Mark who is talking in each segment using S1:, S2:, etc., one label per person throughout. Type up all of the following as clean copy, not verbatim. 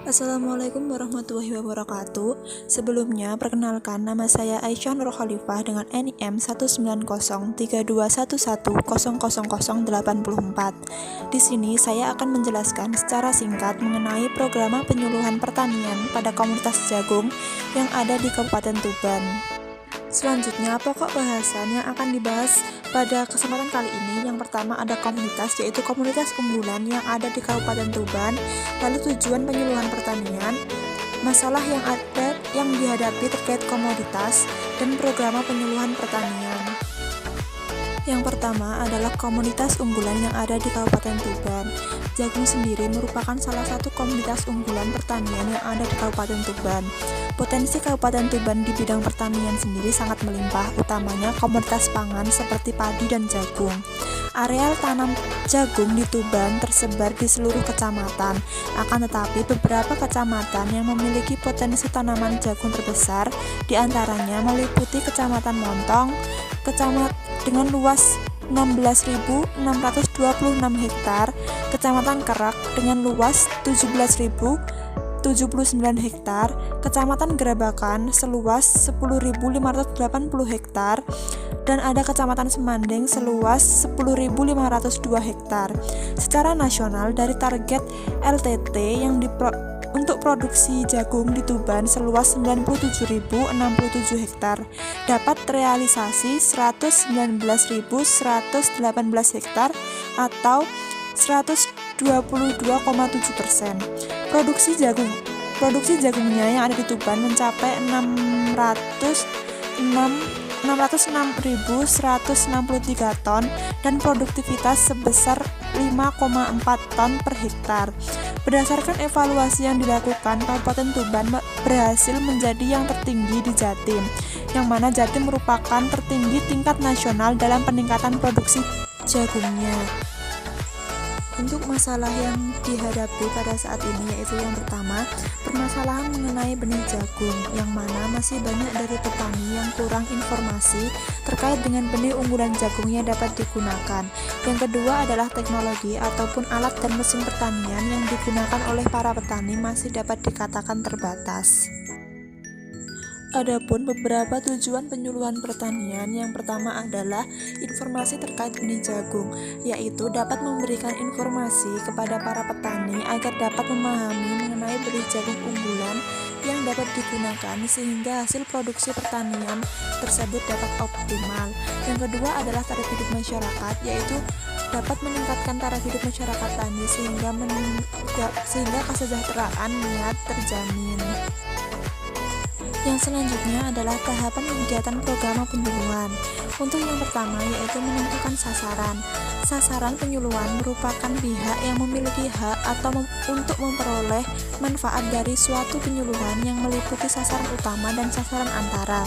S1: Assalamualaikum warahmatullahi wabarakatuh. Sebelumnya, perkenalkan nama saya Aisyah Nur Khalifah dengan NIM 1903221000084. Di sini saya akan menjelaskan secara singkat mengenai program penyuluhan pertanian pada komunitas jagung yang ada di Kabupaten Tuban. Selanjutnya, pokok bahasan yang akan dibahas pada kesempatan kali ini yang pertama ada komunitas, yaitu komunitas unggulan yang ada di Kabupaten Tuban, lalu tujuan penyuluhan pertanian, masalah yang dihadapi terkait komoditas, dan program penyuluhan pertanian. Yang pertama adalah komunitas unggulan yang ada di Kabupaten Tuban. Jagung sendiri merupakan salah satu komunitas unggulan pertanian yang ada di Kabupaten Tuban. Potensi Kabupaten Tuban di bidang pertanian sendiri sangat melimpah, utamanya komoditas pangan seperti padi dan jagung. Areal tanam jagung di Tuban tersebar di seluruh kecamatan, akan tetapi beberapa kecamatan yang memiliki potensi tanaman jagung terbesar diantaranya meliputi Kecamatan Montong, dengan luas 16.626 hektar, Kecamatan Kerak dengan luas 17.079 hektar, Kecamatan Gerabakan seluas 10.580 hektar, dan ada Kecamatan Semanding seluas 10.502 hektar. Secara nasional, dari target LTT yang untuk produksi jagung di Tuban seluas 97.067 hektar, dapat realisasi 119.118 hektar atau 122,7%. Produksi jagungnya yang ada di Tuban mencapai 606.163 ton dan produktivitas sebesar 5,4 ton per hektar. Berdasarkan evaluasi yang dilakukan, Kabupaten Tuban berhasil menjadi yang tertinggi di Jatim, yang mana Jatim merupakan tertinggi tingkat nasional dalam peningkatan produksi jagungnya. Untuk masalah yang dihadapi pada saat ini yaitu yang pertama, permasalahan mengenai benih jagung, yang mana masih banyak dari petani yang kurang informasi terkait dengan benih unggulan jagung yang dapat digunakan. Yang kedua adalah teknologi ataupun alat dan mesin pertanian yang digunakan oleh para petani masih dapat dikatakan terbatas. Adapun beberapa tujuan penyuluhan pertanian, yang pertama adalah informasi terkait benih jagung, yaitu dapat memberikan informasi kepada para petani agar dapat memahami mengenai benih jagung unggulan yang dapat digunakan sehingga hasil produksi pertanian tersebut dapat optimal. Yang kedua adalah taraf hidup masyarakat, yaitu dapat meningkatkan taraf hidup masyarakat tani sehingga kesejahteraan niat terjamin. Yang selanjutnya adalah tahapan kegiatan program penyuluhan. Untuk yang pertama yaitu menentukan sasaran. Sasaran penyuluhan merupakan pihak yang memiliki hak untuk memperoleh manfaat dari suatu penyuluhan yang meliputi sasaran utama dan sasaran antara.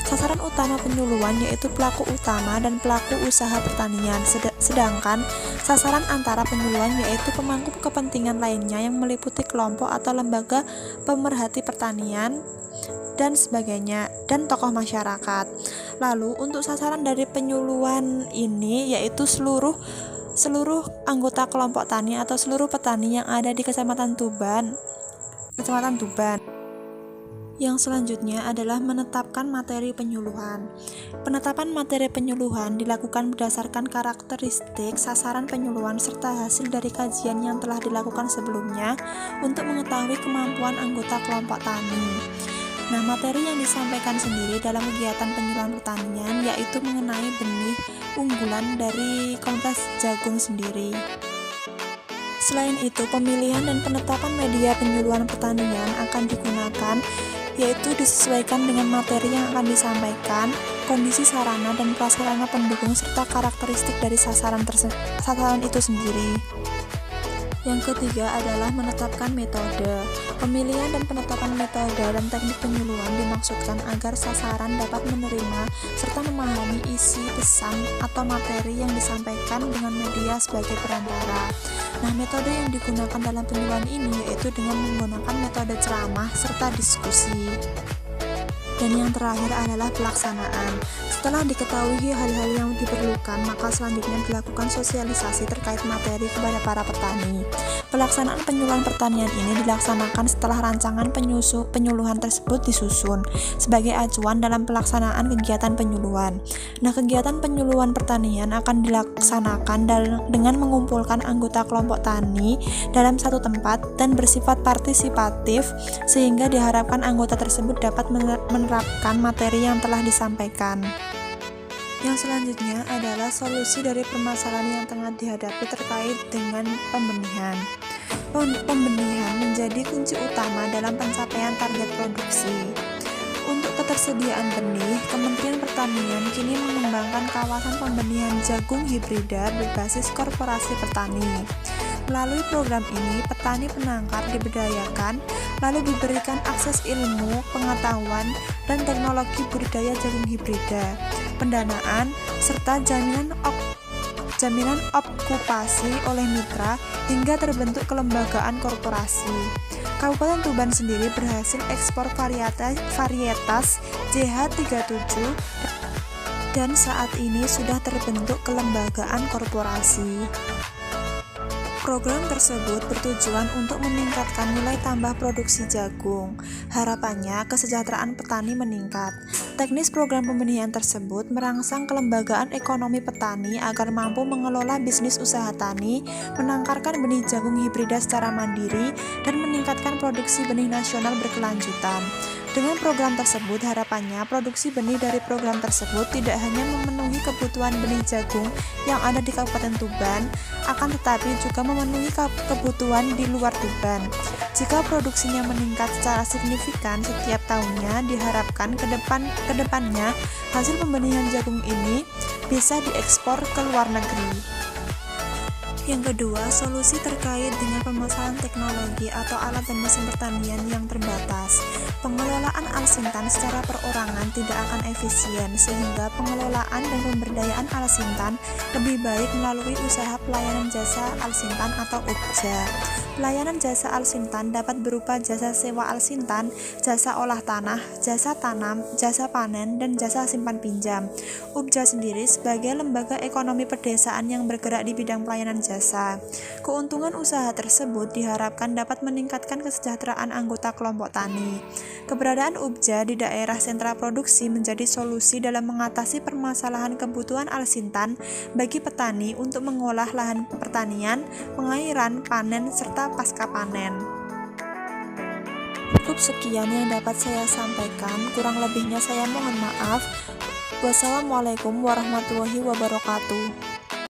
S1: Sasaran utama penyuluhan yaitu pelaku utama dan pelaku usaha pertanian, sedangkan sasaran antara penyuluhan yaitu pemangku kepentingan lainnya yang meliputi kelompok atau lembaga pemerhati pertanian dan sebagainya, dan tokoh masyarakat. Lalu untuk sasaran dari penyuluhan ini yaitu seluruh anggota kelompok tani atau seluruh petani yang ada di Kecamatan Tuban. Yang selanjutnya adalah menetapkan materi penyuluhan. Penetapan materi penyuluhan dilakukan berdasarkan karakteristik sasaran penyuluhan serta hasil dari kajian yang telah dilakukan sebelumnya untuk mengetahui kemampuan anggota kelompok tani. Nah, materi yang disampaikan sendiri dalam kegiatan penyuluhan pertanian yaitu mengenai benih unggulan dari komunitas jagung sendiri. Selain itu, pemilihan dan penetapan media penyuluhan pertanian akan digunakan yaitu disesuaikan dengan materi yang akan disampaikan, kondisi sarana dan prasarana pendukung serta karakteristik dari sasaran itu sendiri. Yang ketiga adalah menetapkan metode. Pemilihan dan penetapan metode dan teknik penyuluhan dimaksudkan agar sasaran dapat menerima serta memahami isi pesan atau materi yang disampaikan dengan media sebagai perantara. Nah, metode yang digunakan dalam penyuluhan ini yaitu dengan menggunakan metode ceramah serta diskusi. Dan yang terakhir adalah pelaksanaan. Setelah diketahui hal-hal yang diperlukan, maka selanjutnya dilakukan sosialisasi terkait materi kepada para petani. Pelaksanaan penyuluhan pertanian ini dilaksanakan setelah rancangan penyuluhan tersebut disusun sebagai acuan dalam pelaksanaan kegiatan penyuluhan. Nah, kegiatan penyuluhan pertanian akan dilaksanakan dengan mengumpulkan anggota kelompok tani dalam satu tempat dan bersifat partisipatif, sehingga diharapkan anggota tersebut dapat menerapkan materi yang telah disampaikan. Yang selanjutnya adalah solusi dari permasalahan yang tengah dihadapi terkait dengan pembenihan. Pembenihan menjadi kunci utama dalam pencapaian target produksi. Untuk ketersediaan benih, Kementerian Pertanian kini mengembangkan kawasan pembenihan jagung hibrida berbasis korporasi petani. Melalui program ini, petani penangkar diberdayakan, lalu diberikan akses ilmu, pengetahuan, dan teknologi budidaya jagung hibrida, pendanaan, serta jaminan okupasi oleh mitra hingga terbentuk kelembagaan korporasi. Kabupaten Tuban sendiri berhasil ekspor varietas JH37 dan saat ini sudah terbentuk kelembagaan korporasi. Program tersebut bertujuan untuk meningkatkan nilai tambah produksi jagung. Harapannya, kesejahteraan petani meningkat. Teknis program pembenihan tersebut merangsang kelembagaan ekonomi petani agar mampu mengelola bisnis usaha tani, menangkarkan benih jagung hibrida secara mandiri, dan meningkatkan produksi benih nasional berkelanjutan. Dengan program tersebut, harapannya produksi benih dari program tersebut tidak hanya memenuhi kebutuhan benih jagung yang ada di Kabupaten Tuban, akan tetapi juga memenuhi kebutuhan di luar Tuban. Jika produksinya meningkat secara signifikan setiap tahunnya, diharapkan kedepannya hasil pembenihan jagung ini bisa diekspor ke luar negeri. Yang kedua, solusi terkait dengan permasalahan teknologi atau alat dan mesin pertanian yang terbatas. Pengelolaan alsintan secara perorangan tidak akan efisien, sehingga pengelolaan dan pemberdayaan alsintan lebih baik melalui usaha pelayanan jasa alsintan atau UPJA. Pelayanan jasa alsintan dapat berupa jasa sewa alsintan, jasa olah tanah, jasa tanam, jasa panen, dan jasa simpan pinjam. UPJA sendiri sebagai lembaga ekonomi pedesaan yang bergerak di bidang pelayanan jasa. Keuntungan usaha tersebut diharapkan dapat meningkatkan kesejahteraan anggota kelompok tani. Keberadaan UPJA di daerah sentra produksi menjadi solusi dalam mengatasi permasalahan kebutuhan alsintan bagi petani untuk mengolah lahan pertanian, pengairan, panen, serta pasca panen. Cukup sekian yang dapat saya sampaikan, kurang lebihnya saya mohon maaf. Wassalamualaikum warahmatullahi wabarakatuh.